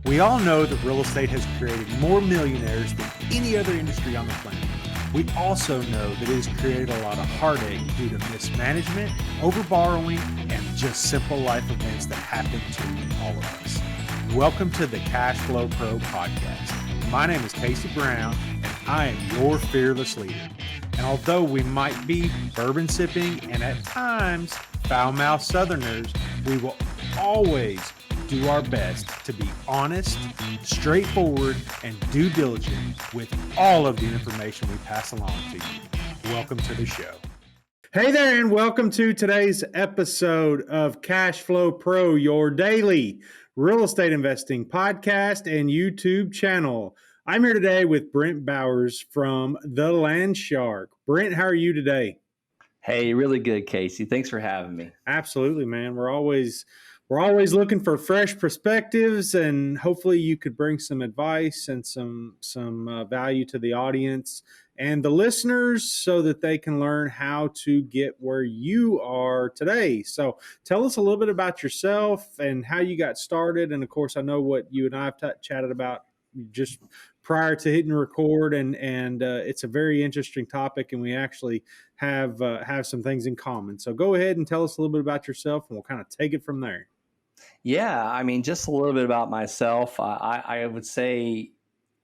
We all know that real estate has created more millionaires than any other industry on the planet. We also know that it has created a lot of heartache due to mismanagement, overborrowing, and just simple life events that happen to all of us. Welcome to the Cash Flow Pro podcast. My name is Casey Brown, and I am your fearless leader. And although we might be bourbon sipping and at times foul-mouthed Southerners, we will always do our best to be honest, straightforward, and due diligent with all of the information we pass along to you. Welcome to the show. Hey there, and welcome to today's episode of Cash Flow Pro, your daily real estate investing podcast and YouTube channel. I'm here today with Brent Bowers from The Land Shark. Brent, how are you today? Hey, really good, Casey. Thanks for having me. Absolutely, man. We're always looking for fresh perspectives, and hopefully you could bring some advice and some value to the audience and the listeners so that they can learn how to get where you are today. So tell us a little bit about yourself and how you got started. And of course, I know what you and I have chatted about just prior to hitting record, and it's a very interesting topic, and we actually have some things in common. So go ahead and tell us a little bit about yourself, and we'll kind of take it from there. Yeah, I mean, just a little bit about myself. I would say,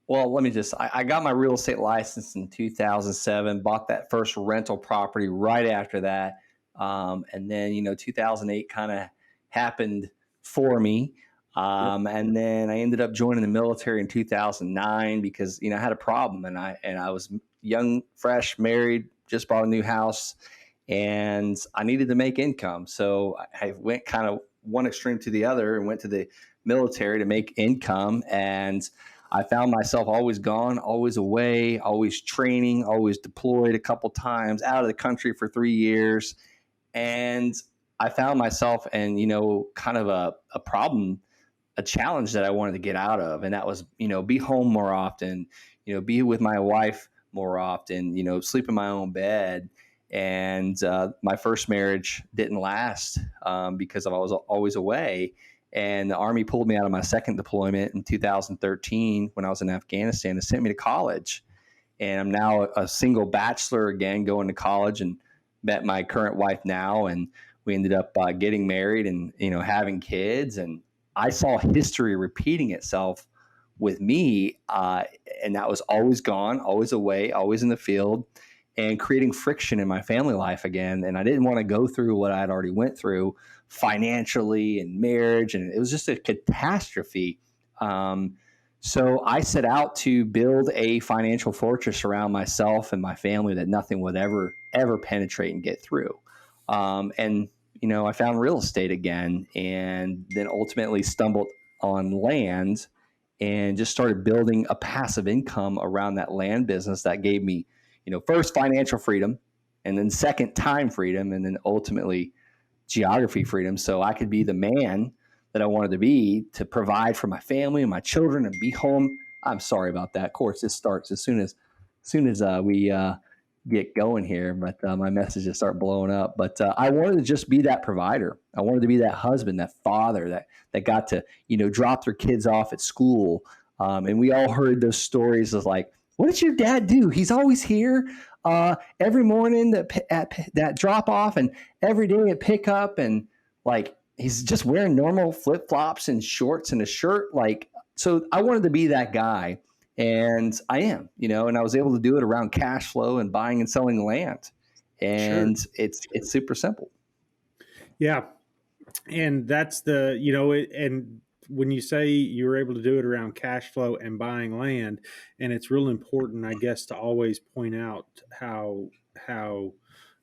well, I got my real estate license in 2007, bought that first rental property right after that. And then, 2008 kind of happened for me. And then I ended up joining the military in 2009 because, I had a problem, and I was young, fresh, married, just bought a new house, and I needed to make income. So I went kind of one extreme to the other and went to the military to make income. And I found myself always gone, always away, always training, always deployed a couple times, out of the country for 3 years. And I found myself in, kind of a problem, a challenge that I wanted to get out of. And that was, be home more often, be with my wife more often, sleep in my own bed. And my first marriage didn't last because I was always away. And the Army pulled me out of my second deployment in 2013 when I was in Afghanistan and sent me to college. And I'm now a single bachelor again, going to college, and met my current wife now. And we ended up getting married and, having kids. And I saw history repeating itself with me. And that was always gone, always away, always in the field, and creating friction in my family life again. And I didn't want to go through what I had already went through financially and marriage. And it was just a catastrophe. So I set out to build a financial fortress around myself and my family that nothing would ever penetrate and get through. And I found real estate again, and then ultimately stumbled on land and just started building a passive income around that land business that gave me, first financial freedom, and then second time freedom, and then ultimately geography freedom. So I could be the man that I wanted to be, to provide for my family and my children and be home. I'm sorry about that. Of course, this starts as soon as we get going here, but my messages start blowing up. But I wanted to just be that provider. I wanted to be that husband, that father that got to, drop their kids off at school. And we all heard those stories of like, what does your dad do? He's always here every morning at that drop off, and every day at pickup, and like he's just wearing normal flip flops and shorts and a shirt. Like, so I wanted to be that guy, and I am, and I was able to do it around cash flow and buying and selling land, and sure. It's super simple. Yeah, and that's and when you say you were able to do it around cash flow and buying land, and it's real important, I guess, to always point out how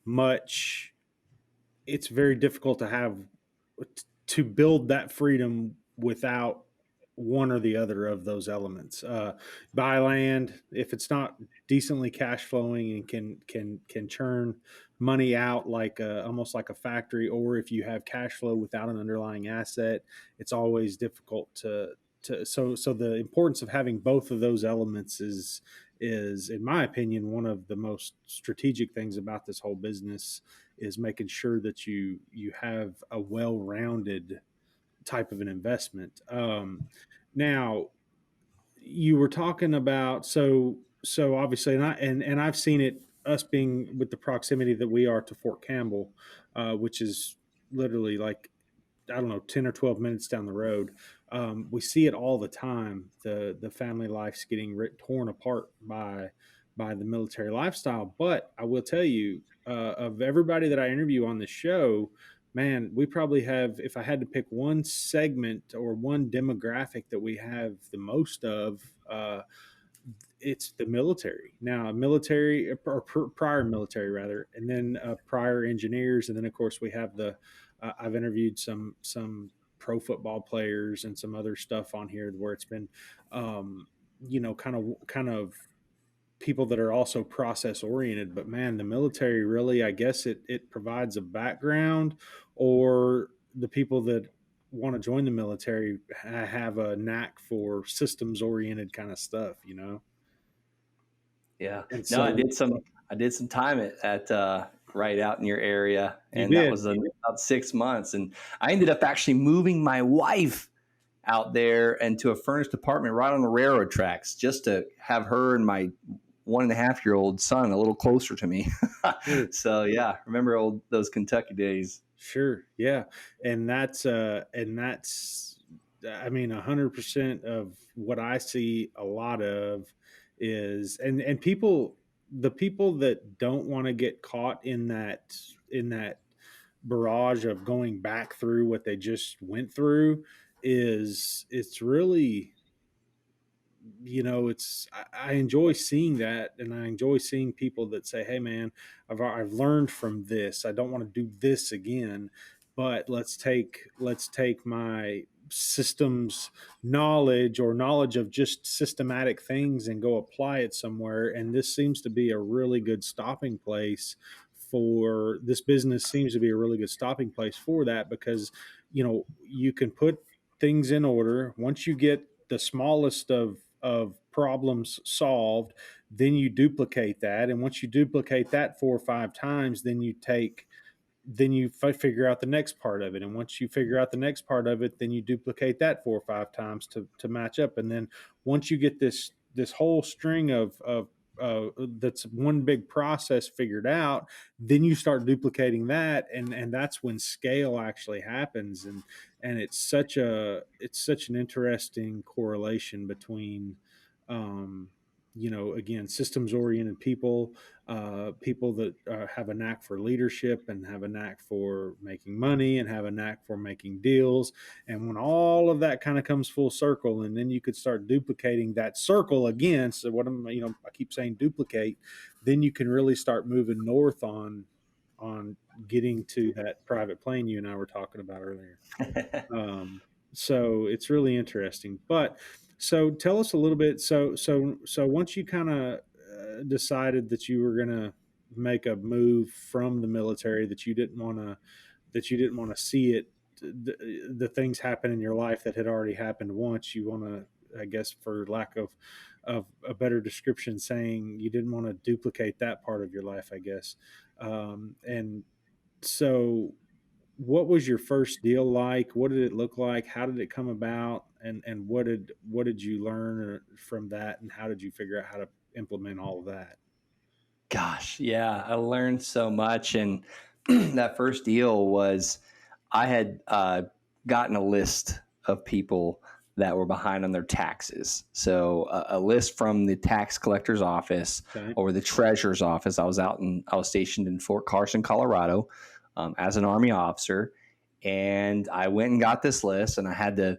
much it's very difficult to build that freedom without one or the other of those elements. Buy land, if it's not decently cash flowing and can churn money out like almost like a factory, or if you have cash flow without an underlying asset, it's always difficult to so the importance of having both of those elements is in my opinion one of the most strategic things about this whole business, is making sure that you have a well-rounded type of an investment. Now, you were talking about, so obviously, and I've seen it, us being with the proximity that we are to Fort Campbell, which is literally like, I don't know, 10 or 12 minutes down the road. We see it all the time. The family life's getting torn apart by the military lifestyle. But I will tell you, of everybody that I interview on this show, man, we probably have, if I had to pick one segment or one demographic that we have the most of, it's the military. Now, military, or prior military rather, and then prior engineers, and then of course we have the. I've interviewed some pro football players and some other stuff on here where it's been, kind of people that are also process oriented. But man, the military really, I guess it provides a background, or the people that want to join the military have a knack for systems oriented kind of stuff, Yeah. And No, so I did some time at right out in your area, you and that did. was about 6 months. And I ended up actually moving my wife out there into a furnished apartment right on the railroad tracks, just to have her and my 1.5-year-old son a little closer to me. Sure. So yeah, remember those Kentucky days. Sure. Yeah. And that's, I mean, 100% of what I see a lot of is, and the people that don't want to get caught in that barrage of going back through what they just went through, it's really, I enjoy seeing that, and I enjoy seeing people that say, hey man, I've learned from this, I don't want to do this again, but let's take my systems knowledge, or knowledge of just systematic things, and go apply it somewhere. And this seems to be a really good stopping place for this business, seems to be a really good stopping place for that, because you can put things in order. Once you get the smallest of problems solved, then you duplicate that, and once you duplicate that 4 or 5 times, then you figure out the next part of it, and once you figure out the next part of it, then you duplicate that 4 or 5 times to match up. And then once you get this whole string of that's one big process figured out, then you start duplicating that, and that's when scale actually happens. And it's such an interesting correlation between, again, systems oriented people, people that have a knack for leadership, and have a knack for making money, and have a knack for making deals. And when all of that kind of comes full circle, and then you could start duplicating that circle again. So I keep saying duplicate, then you can really start moving north on getting to that private plane you and I were talking about earlier. So it's really interesting. But so tell us a little bit. So once you kind of decided that you were going to make a move from the military, that you didn't want to see it, the things happen in your life that had already happened once. You want to, I guess, for lack of a better description, saying you didn't want to duplicate that part of your life, I guess. And so what was your first deal like? What did it look like? How did it come about? And what did you learn from that? And how did you figure out how to implement all of that? Gosh, yeah, I learned so much. And that first deal was, I had gotten a list of people that were behind on their taxes. So a list from the tax collector's office, Okay. or the treasurer's office. I was stationed in Fort Carson, Colorado, as an Army officer. And I went and got this list, and I had to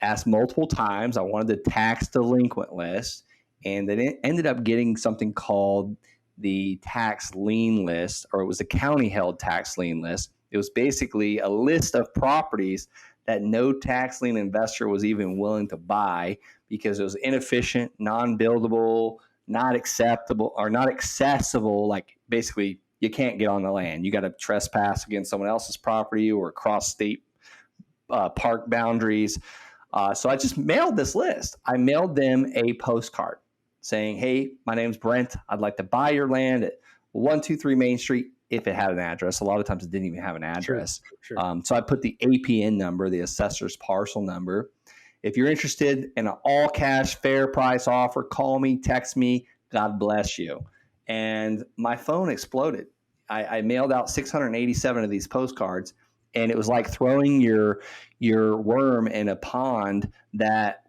ask multiple times. I wanted the tax delinquent list, and they ended up getting something called the tax lien list, or it was the county held tax lien list. It was basically a list of properties that no tax lien investor was even willing to buy, because it was inefficient, non-buildable, not acceptable, or not accessible. Like, basically, you can't get on the land. You got to trespass against someone else's property, or cross state park boundaries. So I just mailed this list. I mailed them a postcard saying, hey, my name's Brent. I'd like to buy your land at 123 Main Street if it had an address. A lot of times it didn't even have an address. Sure. So I put the APN number, the assessor's parcel number. If you're interested in an all cash fair price offer, call me, text me. God bless you. And my phone exploded. I mailed out 687 of these postcards, and it was like throwing your worm in a pond that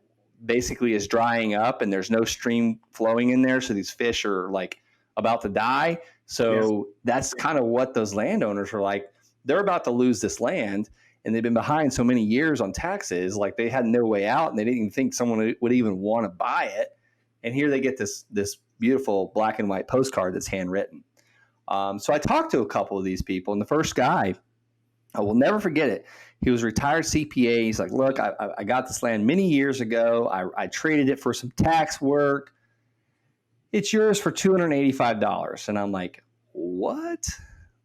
basically is drying up and there's no stream flowing in there. So these fish are like about to die. So that's kind of what those landowners are like. They're about to lose this land, and they've been behind so many years on taxes. Like they had no way out, and they didn't even think someone would even want to buy it. And here they get this beautiful black and white postcard that's handwritten. So I talked to a couple of these people, and the first guy, I will never forget it. He was a retired CPA. He's like, look, I got this land many years ago. I traded it for some tax work. It's yours for $285. And I'm like, what?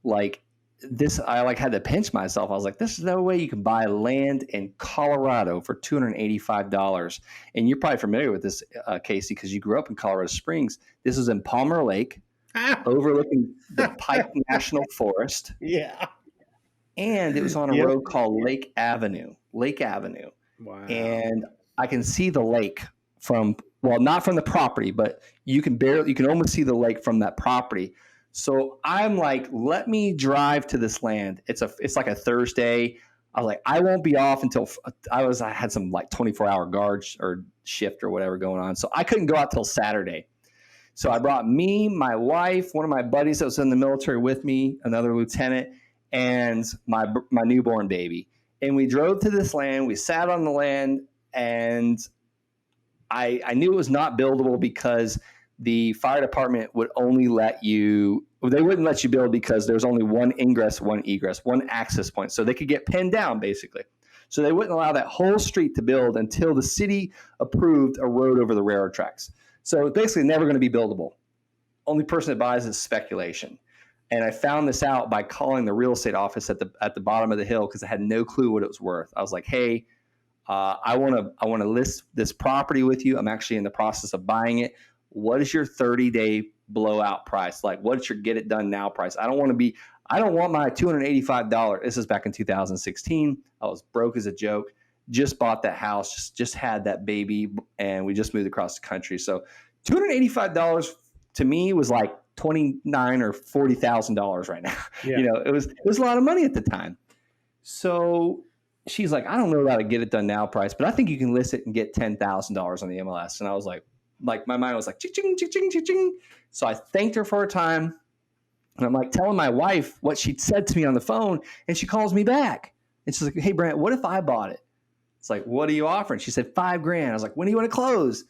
Like this, I like had to pinch myself. I was like, there's no way you can buy land in Colorado for $285. And you're probably familiar with this, Casey, because you grew up in Colorado Springs. This was in Palmer Lake, overlooking the Pike National Forest. Yeah. And it was on a road called Lake Avenue. Wow. And I can see the lake from, well, not from the property, but you can almost see the lake from that property. So I'm like, let me drive to this land. It's like a Thursday. I was like, I won't be off until I had some like 24-hour guard or shift or whatever going on. So I couldn't go out till Saturday. So I brought me, my wife, one of my buddies that was in the military with me, another lieutenant, and my newborn baby. And we drove to this land. We sat on the land, and I knew it was not buildable because the fire department would only they wouldn't let you build because there's only one ingress, one egress, one access point. So they could get pinned down basically. So they wouldn't allow that whole street to build until the city approved a road over the railroad tracks. So it's basically never going to be buildable. Only person that buys is speculation. And I found this out by calling the real estate office at the bottom of the hill because I had no clue what it was worth. I was like, hey, I want to list this property with you. I'm actually in the process of buying it. What is your 30-day blowout price? Like, what's your get it done now price? I don't want my $285. This is back in 2016. I was broke as a joke. Just bought that house, just had that baby, and we just moved across the country. So $285 to me was like $29,000 or $40,000 right now. Yeah. It was a lot of money at the time. So she's like, I don't know about a get it done now price, but I think you can list it and get $10,000 on the MLS. And I was like my mind was like, ching, ching, ching, ching, ching, ching. So I thanked her for her time. And I'm like telling my wife what she'd said to me on the phone. And she calls me back. And she's like, hey, Brent, what if I bought it? It's like, what are you offering? She said, $5,000. I was like, when do you want to close?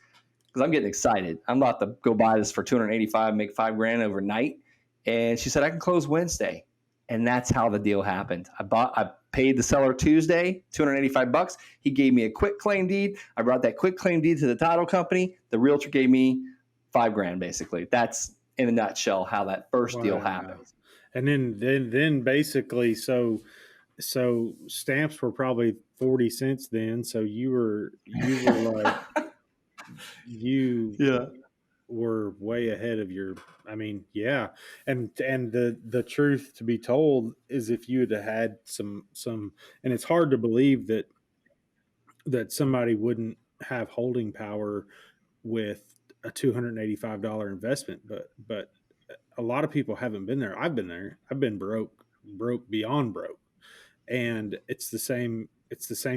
Because I'm getting excited. I'm about to go buy this for $285, make $5,000 overnight. And she said, I can close Wednesday. And that's how the deal happened. I paid the seller Tuesday, $285. He gave me a quick claim deed. I brought that quick claim deed to the title company. The realtor gave me $5,000 basically. That's in a nutshell how that first deal happened. And then basically, so stamps were probably 40 cents then. So you were like, were way ahead of your, And the truth to be told is if you had some, and it's hard to believe that somebody wouldn't have holding power with a $285 investment, but a lot of people haven't been there. I've been there. I've been broke beyond broke. And it's the same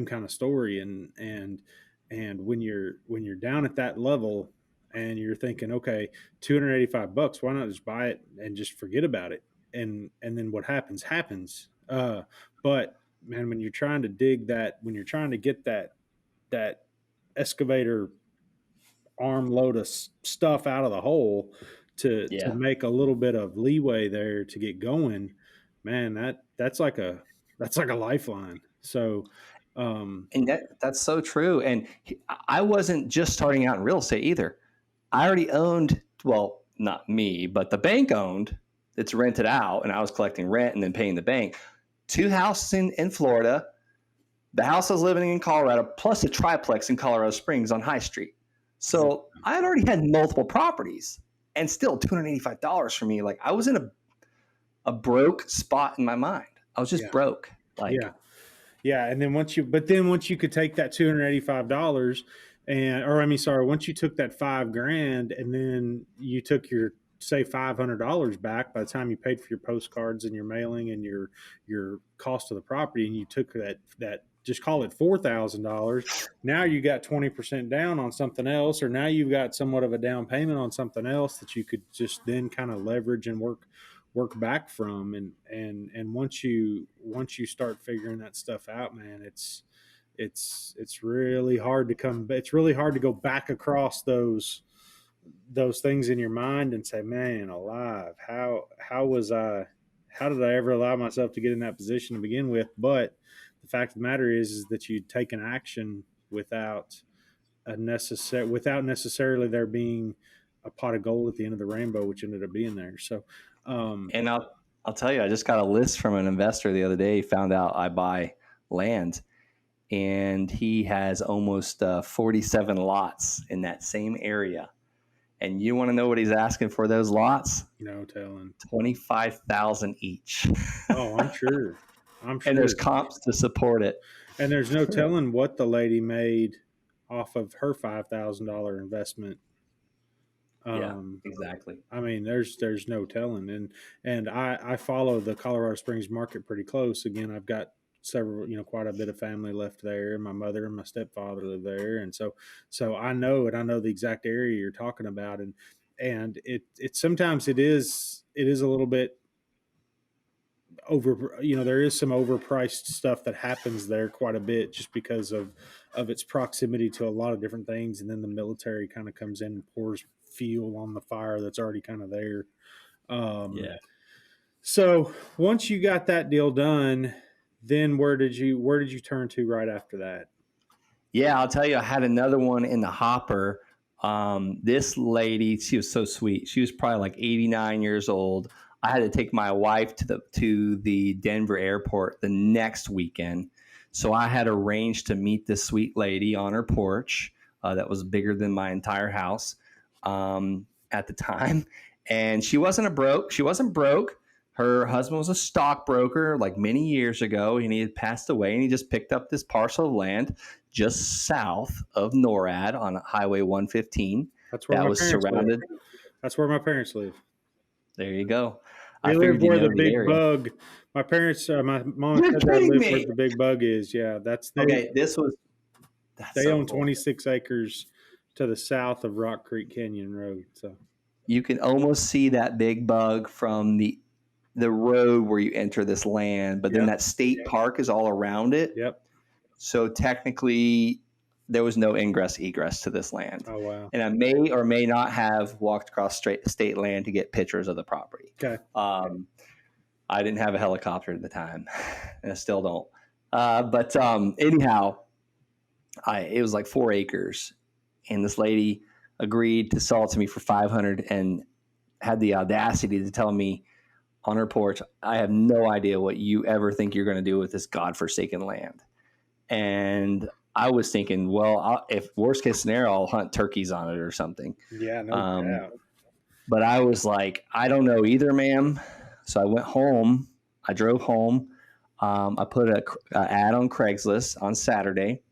kind of story. And when you're down at that level and you're thinking, okay, $285, why not just buy it and just forget about it? And then what happens. But man, when you're trying to get that excavator armload of stuff out of the hole to make a little bit of leeway there to get going, man, that's like a lifeline. So, and that's so true. And I wasn't just starting out in real estate either. I already owned, well, not me, but the bank owned, it's rented out, and I was collecting rent and then paying the bank. 2 houses in Florida, the house I was living in Colorado, plus a triplex in Colorado Springs on High Street. So I had already had multiple properties, and still $285 for me. Like I was in a broke spot in my mind. I was just Yeah. broke. Like, Yeah. Yeah. And then once you could take that $285 once you took that $5,000 and then you took your, say, $500 back by the time you paid for your postcards and your mailing and your cost of the property, and you took that just call it $4,000. Now you got 20% down on something else, or now you've got somewhat of a down payment on something else that you could just then kind of leverage and work back from. And once you start figuring that stuff out, man, it's really hard to it's really hard to go back across those things in your mind and say, man alive, how did I ever allow myself to get in that position to begin with? But the fact of the matter is that you take an action without necessarily there being a pot of gold at the end of the rainbow, which ended up being there. So and I'll tell you, I just got a list from an investor the other day. He found out I buy land, and he has almost 47 lots in that same area. And you want to know what he's asking for those lots? telling. 25,000 each. Oh, I'm sure. And there's comps to support it. And there's no telling what the lady made off of her $5,000 investment. Yeah, exactly. I mean, there's no telling. And I follow the Colorado Springs market pretty close. Again, I've got quite a bit of family left there. My mother and my stepfather live there. And so I know it. I know the exact area you're talking about. And it sometimes it is a little bit over, there is some overpriced stuff that happens there quite a bit just because of its proximity to a lot of different things. And then the military kind of comes in and pours fuel on the fire that's already kind of there. Yeah. So once you got that deal done, then where did you turn to right after that? Yeah, I'll tell you, I had another one in the hopper. This lady, she was so sweet. She was probably like 89 years old. I had to take my wife to the Denver airport the next weekend. So I had arranged to meet this sweet lady on her porch that was bigger than my entire house at the time. And she wasn't broke. Her husband was a stockbroker like many years ago, and he had passed away, and he just picked up this parcel of land just south of NORAD on Highway 115. That's where was surrounded. That's where my parents live. There you go. They live where the big bug. My parents, my mom and dad live where the big bug is. Yeah, okay. They own 26 acres to the south of Rock Creek Canyon Road. So you can almost see that big bug from the road where you enter this land, but then that state park is all around it. Yep. So technically, there was no egress to this land. Oh, wow. And I may or may not have walked across state land to get pictures of the property. Okay. I didn't have a helicopter at the time, and I still don't. But anyhow, it was like 4 acres, and this lady agreed to sell it to me for $500 and had the audacity to tell me on her porch, I have no idea what you ever think you're going to do with this godforsaken land. And I was thinking, well, if worst case scenario, I'll hunt turkeys on it or something. Yeah, no doubt. But I was like, I don't know either, ma'am. So I went home. I drove home. I put an ad on Craigslist on Saturday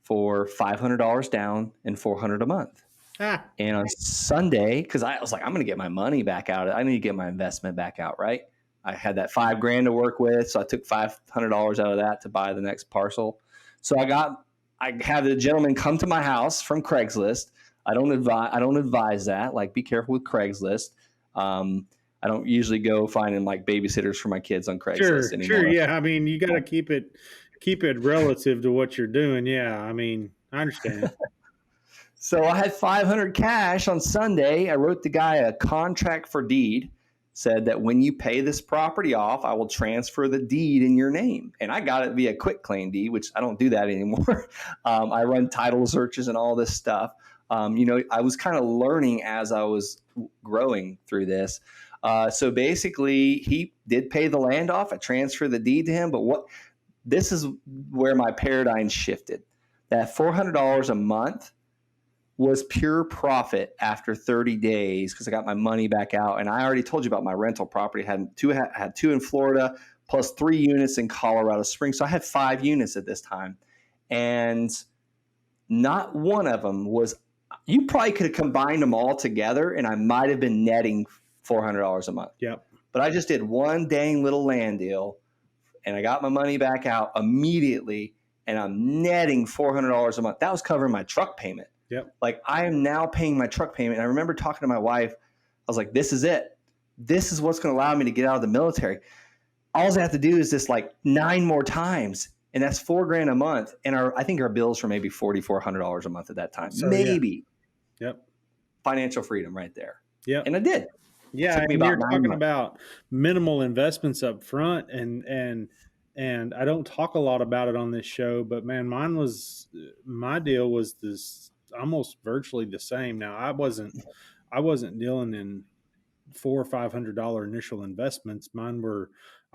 for $500 down and $400 a month. And on Sunday, because I was like, I'm going to get my money back out. I need to get my investment back out, right? I had that $5,000 to work with, so I took $500 out of that to buy the next parcel. So I had the gentleman come to my house from Craigslist. I don't advise that. Like, be careful with Craigslist. I don't usually go finding like babysitters for my kids on Craigslist anymore. Sure, yeah. I mean, you got to keep it relative to what you're doing. Yeah, I mean, I understand. So I had $500 cash on Sunday. I wrote the guy a contract for deed, said that when you pay this property off, I will transfer the deed in your name. And I got it via quitclaim deed, which I don't do that anymore. I run title searches and all this stuff. I was kind of learning as I was growing through this. So basically, he did pay the land off. I transferred the deed to him. But this is where my paradigm shifted. That $400 a month was pure profit after 30 days because I got my money back out. And I already told you about my rental property. Had two in Florida plus 3 units in Colorado Springs. So I had 5 units at this time. And not one of them was, you probably could have combined them all together and I might have been netting $400 a month. Yep. But I just did one dang little land deal and I got my money back out immediately and I'm netting $400 a month. That was covering my truck payment. Yep. Like I am now paying my truck payment. And I remember talking to my wife. I was like, this is it. This is what's going to allow me to get out of the military. All I have to do is this like 9 more times. And that's $4,000 a month. And I think our bills were maybe $4,400 a month at that time. So, maybe. Yeah. Yep. Financial freedom right there. Yep. And I did. Yeah. And you're talking about minimal investments up front and I don't talk a lot about it on this show, but man, my deal was this almost virtually the same. Now I wasn't dealing in $400 or $500 initial investments.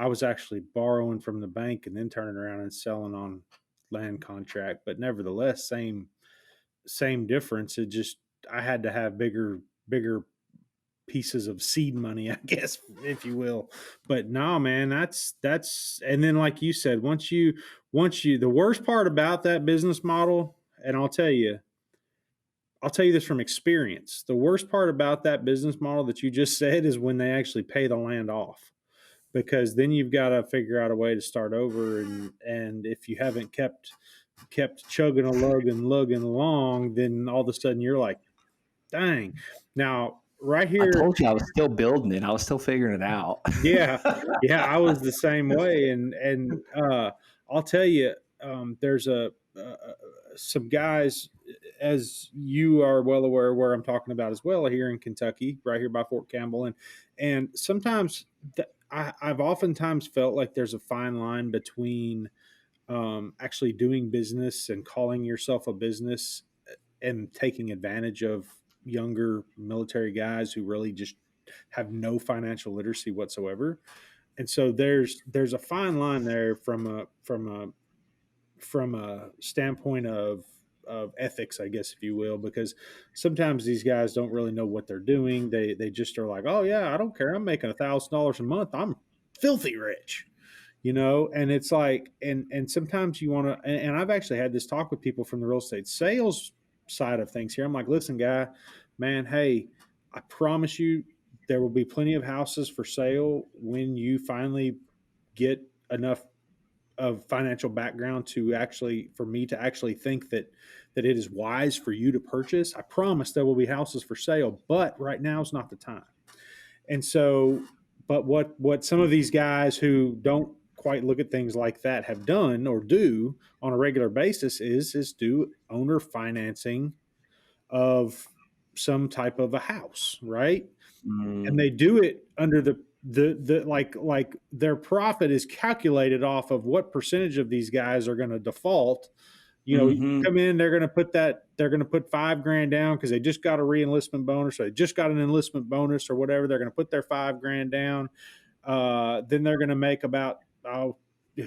I was actually borrowing from the bank and then turning around and selling on land contract, but nevertheless, same difference. It just, I had to have bigger pieces of seed money, I guess, if you will. But no, man, that's, and then like you said, once you, the worst part about that business model, and I'll tell you this from experience. The worst part about that business model that you just said is when they actually pay the land off, because then you've got to figure out a way to start over. And if you haven't kept chugging lugging along, then all of a sudden you're like, dang. Now, right here, I told you I was still building it. I was still figuring it out. Yeah, I was the same way. And I'll tell you, there's some guys, as you are well aware where I'm talking about as well, here in Kentucky, right here by Fort Campbell. And sometimes I've oftentimes felt like there's a fine line between actually doing business and calling yourself a business and taking advantage of younger military guys who really just have no financial literacy whatsoever. And so there's a fine line there from a standpoint of ethics, I guess, if you will, because sometimes these guys don't really know what they're doing. They just are like, oh yeah, I don't care. I'm making $1,000 a month. I'm filthy rich, and it's like, and sometimes you want to, and I've actually had this talk with people from the real estate sales side of things here. I'm like, listen, guy, man, hey, I promise you there will be plenty of houses for sale when you finally get enough of financial background for me to actually think that it is wise for you to purchase. I promise there will be houses for sale, but right now is not the time. And so, but what some of these guys who don't quite look at things like that have done or do on a regular basis is do owner financing of some type of a house, right? And they do it under the like their profit is calculated off of what percentage of these guys are going to default. You come in, they're going to put $5,000 down because they just got a re-enlistment bonus, or they just got an enlistment bonus or whatever. They're going to put their $5,000 down. Then they're going to make about,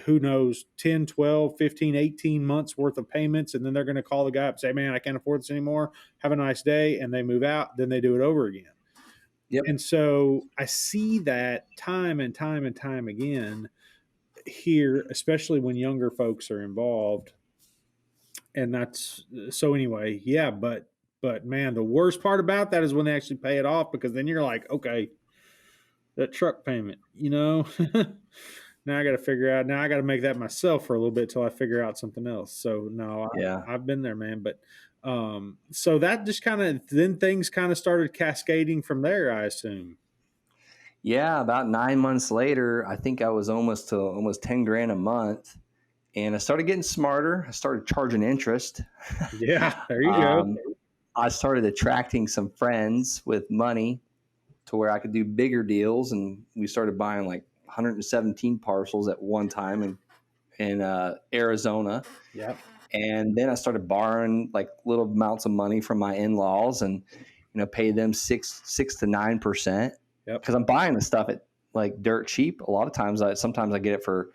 who knows, 10, 12, 15, 18 months worth of payments. And then they're going to call the guy up and say, man, I can't afford this anymore. Have a nice day. And they move out. Then they do it over again. Yep. And so I see that time and time and time again here, especially when younger folks are involved. And that's so anyway, yeah, but man, the worst part about that is when they actually pay it off, because then you're like, okay, that truck payment, now I got to figure out, now I got to make that myself for a little bit till I figure out something else. So no, I've been there, man. But so that just then things kind of started cascading from there, I assume. Yeah, about 9 months later, I think I was almost $10,000 a month, and I started getting smarter. I started charging interest. Yeah, there you go. I started attracting some friends with money to where I could do bigger deals, and we started buying like 117 parcels at one time in Arizona. Yep. And then I started borrowing like little amounts of money from my in-laws and, pay them 6 to 9%. Yep. Because I'm buying the stuff at like dirt cheap. A lot of times, sometimes I get it for,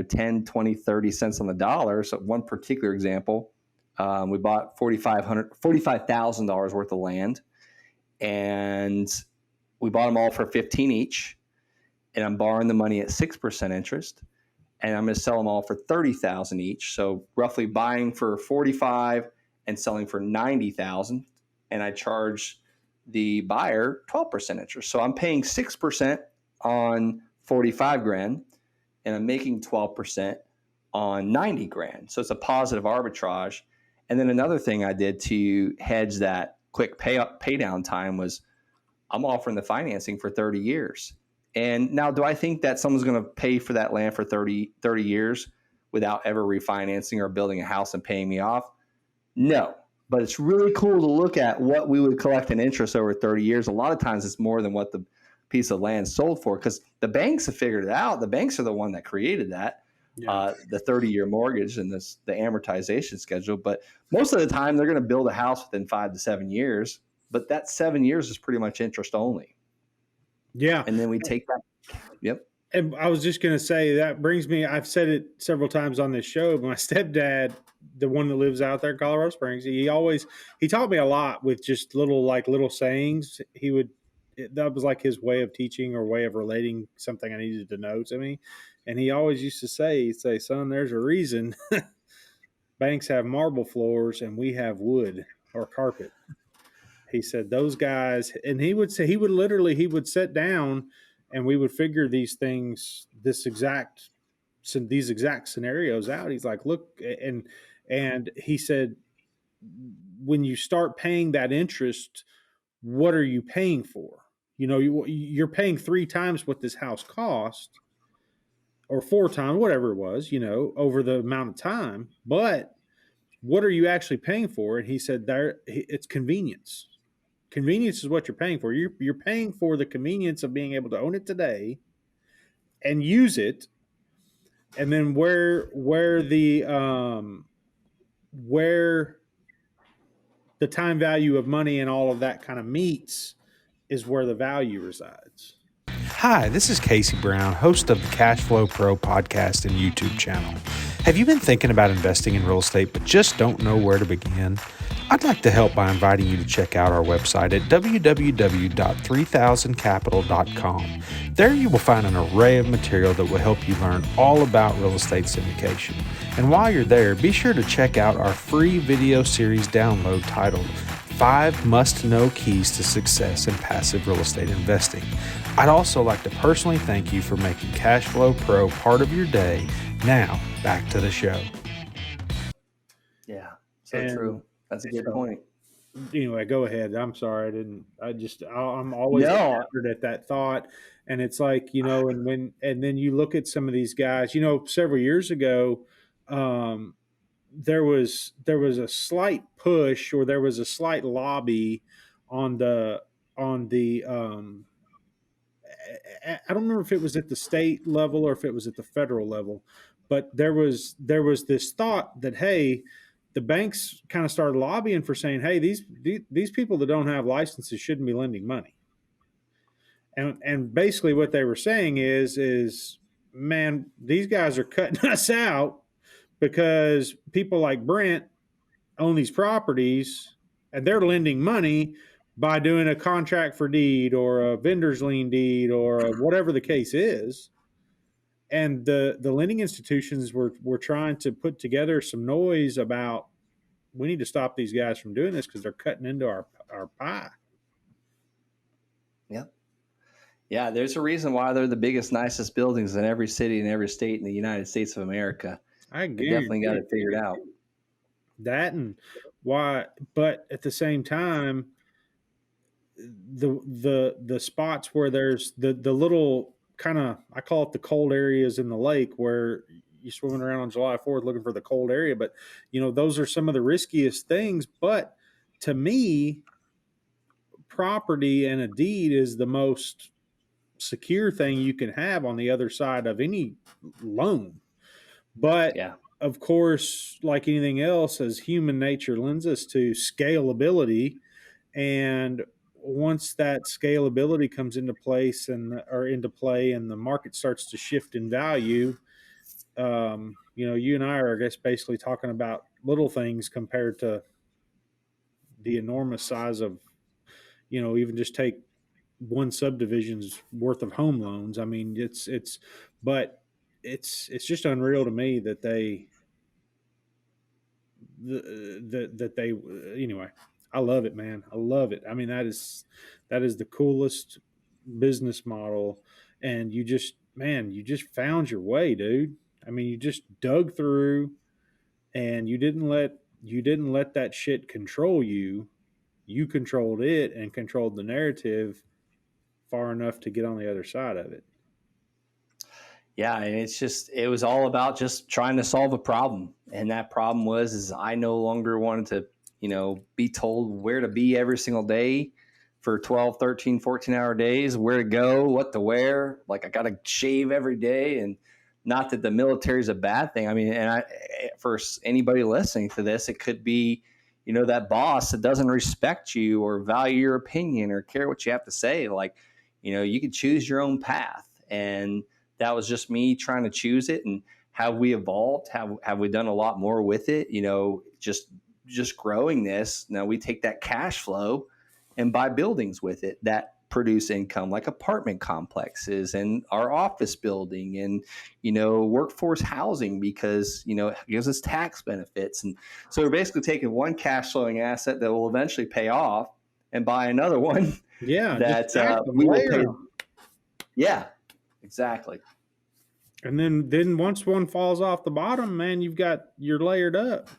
10, 20, 30 cents on the dollar. So one particular example, We bought $45,000 worth of land, and we bought them all for 15 each. And I'm borrowing the money at 6% interest, and I'm going to sell them all for 30,000 each. So roughly buying for 45 and selling for 90,000, and I charge the buyer 12% interest. So I'm paying 6% on 45 grand, and I'm making 12% on 90 grand. So it's a positive arbitrage. And then another thing I did to hedge that quick pay down time was I'm offering the financing for 30 years. And now, do I think that someone's going to pay for that land for 30 years without ever refinancing or building a house and paying me off? No. But it's really cool to look at what we would collect in interest over 30 years. A lot of times it's more than what the piece of land sold for, because the banks have figured it out. The banks are the one that created that, the 30-year mortgage and the amortization schedule. But most of the time, they're going to build a house within 5 to 7 years. But that 7 years is pretty much interest only. Yeah. And then we take that. Yep. And I was just going to say, that brings me, I've said it several times on this show, but my stepdad, the one that lives out there in Colorado Springs, he taught me a lot with just little sayings. That was like his way of teaching or way of relating something I needed to know to me. And he always used to say, son, there's a reason banks have marble floors and we have wood or carpet. He said those guys, and he would sit down and we would figure these things, these exact scenarios out. He's like, look, and he said, when you start paying that interest, what are you paying for? You're paying 3 times what this house cost, or 4 times, whatever it was, over the amount of time. But what are you actually paying for? And he said, it's convenience. Convenience is what you're paying for. You're paying for the convenience of being able to own it today and use it. And then where the time value of money and all of that kind of meets is where the value resides. Hi, this is Casey Brown, host of the Cash Flow Pro podcast and YouTube channel. Have you been thinking about investing in real estate but just don't know where to begin? I'd like to help by inviting you to check out our website at www.3000capital.com. There you will find an array of material that will help you learn all about real estate syndication. And while you're there, be sure to check out our free video series download titled 5 Must-Know Keys to Success in Passive Real Estate Investing. I'd also like to personally thank you for making Cash Flow Pro part of your day. Now, back to the show. Yeah, true. That's a good point. Anyway, go ahead. I'm sorry. I'm always after at that thought. And it's like, and then you look at some of these guys, several years ago, there was a slight push, or there was a slight lobby on the I don't remember if it was at the state level or if it was at the federal level, but there was this thought that, hey, the banks kind of started lobbying for saying, hey, these people that don't have licenses shouldn't be lending money. And basically what they were saying is, man, these guys are cutting us out because people like Brent own these properties and they're lending money by doing a contract for deed or a vendor's lien deed or whatever the case is. And the lending institutions were trying to put together some noise about, we need to stop these guys from doing this because they're cutting into our pie. Yep. Yeah, there's a reason why they're the biggest, nicest buildings in every city and every state in the United States of America. They definitely got it figured out. That and why, but at the same time, the spots where there's the little kind of, I call it the cold areas in the lake where you're swimming around on July 4th looking for the cold area. But, those are some of the riskiest things. But to me, property and a deed is the most secure thing you can have on the other side of any loan. But of course, like anything else, as human nature lends us to scalability, and once that scalability comes into play and the market starts to shift in value, you and I are, I guess, basically talking about little things compared to the enormous size of, even just take one subdivision's worth of home loans. I mean, but it's just unreal to me that they anyway. I love it, man. I love it. I mean, that is the coolest business model, and you just found your way, dude. I mean, you just dug through, and you didn't let that shit control you. You controlled it and controlled the narrative far enough to get on the other side of it. Yeah, and it was all about just trying to solve a problem. And that problem is I no longer wanted to, be told where to be every single day for 12, 13, 14-hour days, where to go, what to wear. Like I got to shave every day. And not that the military is a bad thing. I mean, for anybody listening to this, it could be, that boss that doesn't respect you or value your opinion or care what you have to say. Like, you can choose your own path. And that was just me trying to choose it. And have we evolved? Have we done a lot more with it? Just growing this. Now we take that cash flow and buy buildings with it that produce income, like apartment complexes and our office building and, workforce housing, because, it gives us tax benefits. And so we're basically taking one cash flowing asset that will eventually pay off and buy another one. Yeah, that we will pay. Yeah, exactly. And then once one falls off the bottom, man, you're layered up.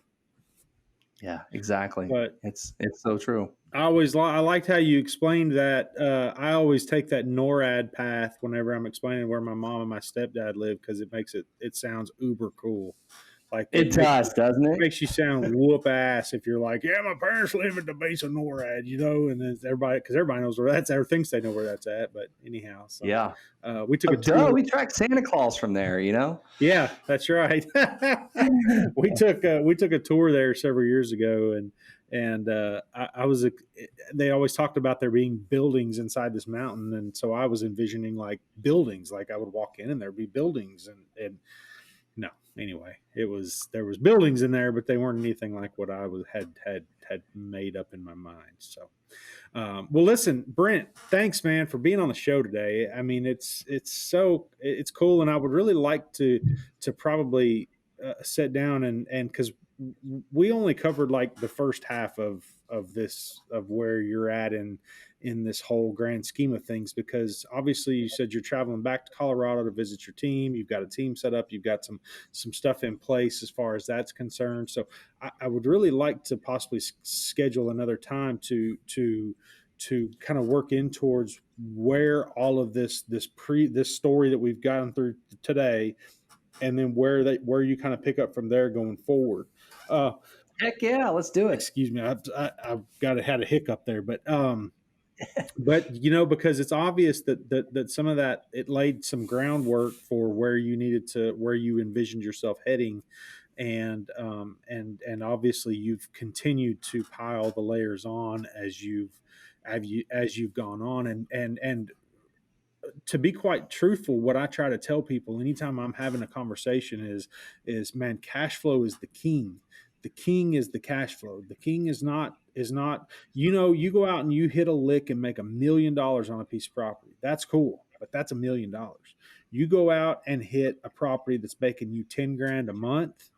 Yeah, exactly. But it's so true. I liked how you explained that. I always take that NORAD path whenever I'm explaining where my mom and my stepdad live, because it sounds uber cool. Like it does, doesn't it? It makes you sound whoop ass if you're like, yeah, my parents live at the base of NORAD, and then everybody knows where that's at, or thinks they know where that's at. But anyhow, so yeah, we took a tour. We tracked Santa Claus from there, Yeah, that's right. we took a tour there several years ago, and they always talked about there being buildings inside this mountain, and so I was envisioning like buildings, like I would walk in and there'd be buildings, and no, anyway, there was buildings in there, but they weren't anything like what I had made up in my mind. So, well, listen, Brent, thanks, man, for being on the show today. I mean, it's cool, and I would really like to probably sit down and because we only covered like the first half of where you're at in this whole grand scheme of things, because obviously you said you're traveling back to Colorado to visit your team. You've got a team set up. You've got some stuff in place as far as that's concerned. So I would really like to possibly schedule another time to kind of work in towards where all of this story that we've gotten through today, and then where you kind of pick up from there going forward. Heck yeah, let's do it. Excuse me, I've had a hiccup there, but because it's obvious that some of that, it laid some groundwork for where you envisioned yourself heading, and obviously you've continued to pile the layers on as you've gone on, and to be quite truthful, what I try to tell people anytime I'm having a conversation is man, cash flow is the king. The king is the cash flow. The king is not, you go out and you hit a lick and make $1 million on a piece of property. That's cool, but that's $1 million. You go out and hit a property that's making you 10 grand a month.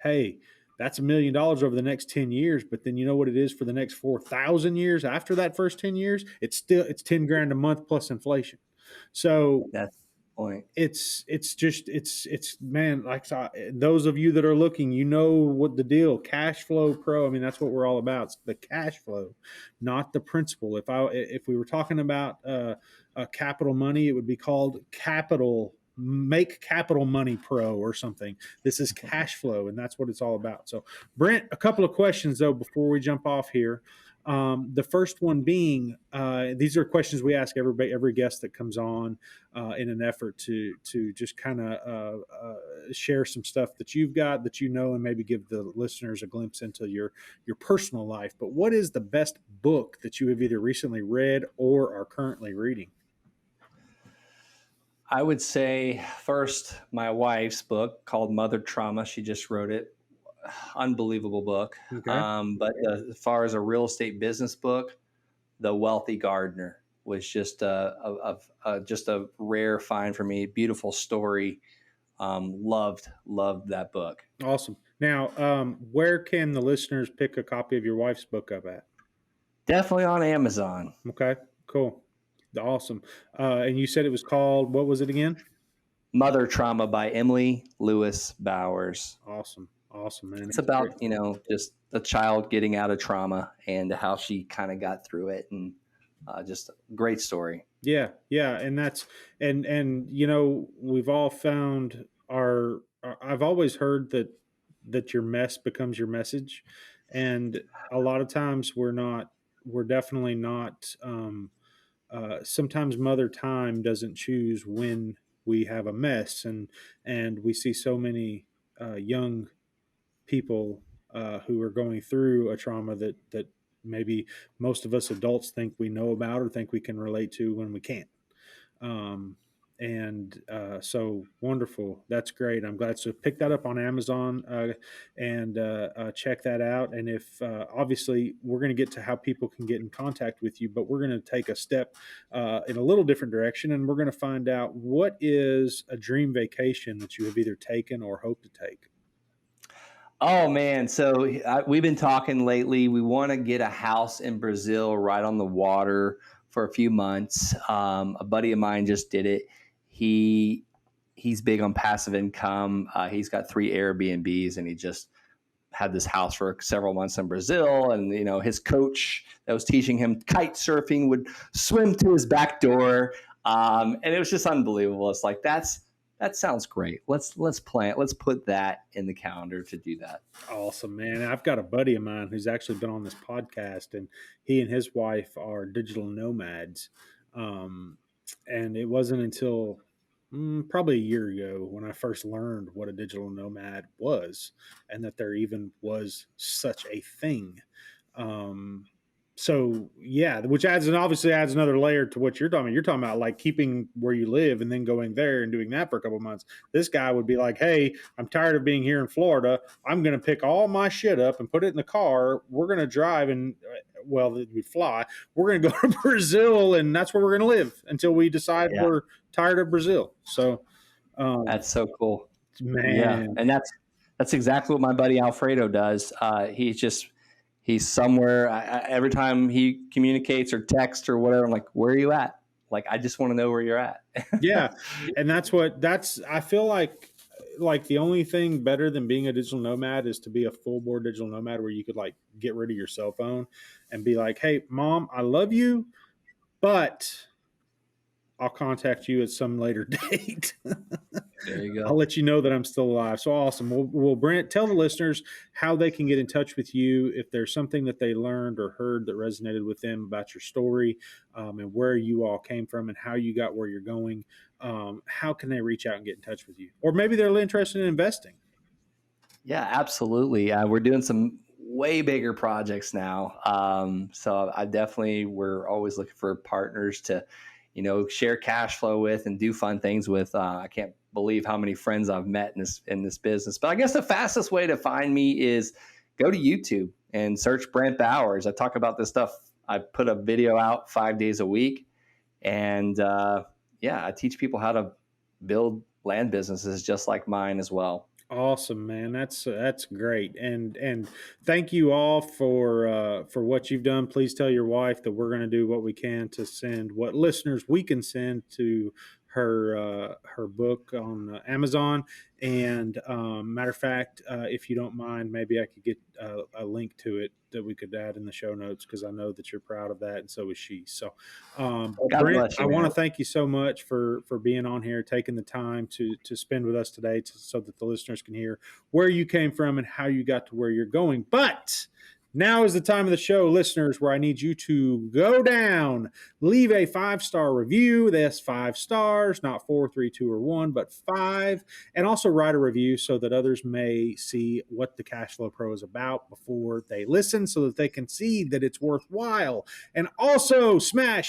Hey, that's $1 million over the next 10 years. But then you know what it is for the next 4,000 years after that first 10 years? It's 10 grand a month plus inflation. So that's the point. It's man, like those of you that are looking, what the deal, cash flow pro. I mean, that's what we're all about. It's the cash flow, not the principal. If we were talking about capital money, it would be called Make Capital Money Pro or something. This is cash flow, and that's what it's all about. So, Brent, a couple of questions though before we jump off here. The first one being, these are questions we ask every guest that comes on in an effort to just kind of share some stuff that you've got that and maybe give the listeners a glimpse into your personal life. But what is the best book that you have either recently read or are currently reading? I would say first, my wife's book called Mother Trauma. She just wrote it. Unbelievable book. Okay. But as far as a real estate business book, The Wealthy Gardener was just just a rare find for me. Beautiful story. Loved that book. Awesome. Now, where can the listeners pick a copy of your wife's book up at? Definitely on Amazon. Okay, cool. Awesome. And you said it was called, what was it again? Mother Trauma by Emily Lewis Bowers. Awesome. Awesome, man. It's about, just a child getting out of trauma and how she kind of got through it, and just a great story. Yeah. And that's, and we've all found I've always heard that your mess becomes your message. And a lot of times we're definitely not, sometimes Mother Time doesn't choose when we have a mess, and we see so many young people who are going through a trauma that maybe most of us adults think we know about or think we can relate to when we can't. So wonderful. That's great. I'm glad. So pick that up on Amazon and check that out. And if obviously we're going to get to how people can get in contact with you, but we're going to take a step in a little different direction, and we're going to find out what is a dream vacation that you have either taken or hope to take. Oh man, so we've been talking lately. We want to get a house in Brazil right on the water for a few months. A buddy of mine just did it. He's big on passive income. He's got 3 Airbnbs, and he just had this house for several months in Brazil. And his coach that was teaching him kite surfing would swim to his back door, and it was just unbelievable. It's like that sounds great. Let's plan it. Let's put that in the calendar to do that. Awesome, man. I've got a buddy of mine who's actually been on this podcast, and he and his wife are digital nomads. And it wasn't until probably a year ago when I first learned what a digital nomad was, and that there even was such a thing. So yeah, which obviously adds another layer to what you're talking about. You're talking about like keeping where you live and then going there and doing that for a couple of months. This guy would be like, hey, I'm tired of being here in Florida. I'm going to pick all my shit up and put it in the car. We're going to drive and we fly. We're going to go to Brazil, and that's where we're going to live until we decide we're tired of Brazil. So that's so cool, man. Yeah, and that's exactly what my buddy Alfredo does. He's somewhere. Every time he communicates or texts or whatever, I'm like, where are you at? Like, I just want to know where you're at. Yeah. And I feel like the only thing better than being a digital nomad is to be a full board digital nomad where you could like get rid of your cell phone and be like, hey, Mom, I love you, but I'll contact you at some later date. There you go. I'll let you know that I'm still alive. So awesome. Well, Brent, tell the listeners how they can get in touch with you if there's something that they learned or heard that resonated with them about your story, and where you all came from and how you got where you're going. How can they reach out and get in touch with you? Or maybe they're interested in investing. Yeah, absolutely. We're doing some way bigger projects now. So we're always looking for partners to, share cash flow with and do fun things with. I can't believe how many friends I've met in this business. But I guess the fastest way to find me is go to YouTube and search Brent Bowers. I talk about this stuff. I put a video out 5 days a week, and I teach people how to build land businesses just like mine as well. Awesome, man. That's great. And thank you all for what you've done. Please tell your wife that we're going to do what we can to send what listeners we can send to her book on Amazon. And matter of fact, if you don't mind, maybe I could get a link to it that we could add in the show notes, because I know that you're proud of that, and so is she. So, Brent, I want to thank you so much for being on here, taking the time to spend with us today, so that the listeners can hear where you came from and how you got to where you're going. But now is the time of the show, listeners, where I need you to go down, leave a 5-star review. That's 5 stars, not 4, 3, 2, or 1, but 5. And also write a review so that others may see what the Cash Flow Pro is about before they listen, so that they can see that it's worthwhile. And also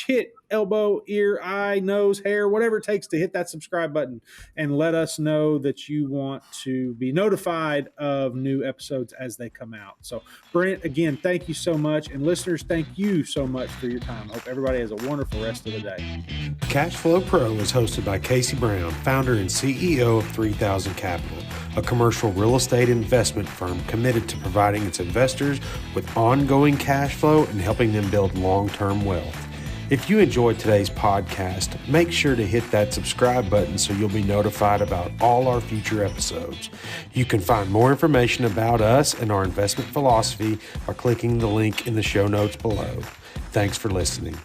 hit elbow, ear, eye, nose, hair, whatever it takes to hit that subscribe button and let us know that you want to be notified of new episodes as they come out. So, Brent, again, thank you so much. And listeners, thank you so much for your time. I hope everybody has a wonderful rest of the day. Cashflow Pro is hosted by Casey Brown, founder and CEO of 3000 Capital, a commercial real estate investment firm committed to providing its investors with ongoing cash flow and helping them build long-term wealth. If you enjoyed today's podcast, make sure to hit that subscribe button so you'll be notified about all our future episodes. You can find more information about us and our investment philosophy by clicking the link in the show notes below. Thanks for listening.